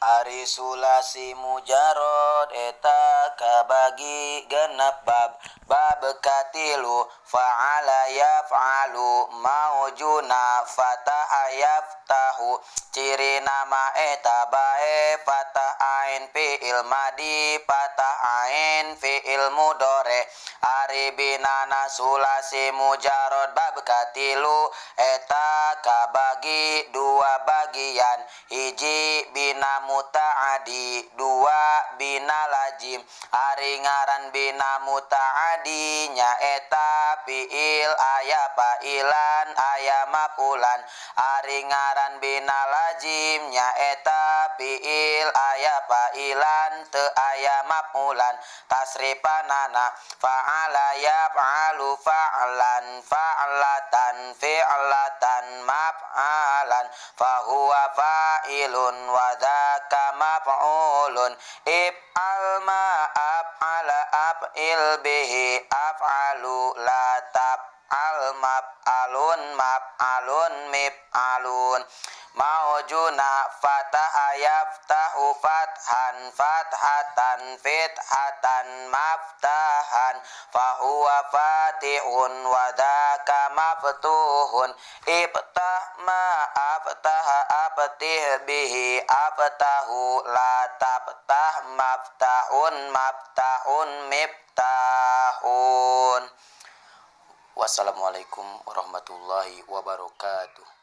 Ari sulasi mujarod eta kabagi genep bab katilu fa'ala yaf'alu maujuna fataha yaftahu ciri nama eta bae fatah ain fi'il madi fatah ain fi'il mudore ari binana sulasi mujarod bab katilu eta kabagi dua bagian hiji bina muta'adi dua bina lazim ari ngaran bina muta'adi nya eta fiil aya fa'ilan aya mafulan ari ngaran bina lazim nya eta fiil aya fa'ilan teu aya mafulan tasrifanana fa'ala yaf'alu fa'lan fa'latan fi'latan maf'alan fahuwa fa'ilun wa dzaka maf'ulun if'al ma af'ala af'il bihi af'alu la taf'al maf'alun maf'alun mif'alun maujuna fataha yaftahu fathan fathatan fithatan maftahan fahuwa fatihun wa dzaka maftuhun iftah ma aftaha abtih bihi abtahu la taftah maftahun maftahun miftahun. Wassalamualaikum warahmatullahi wabarakatuh.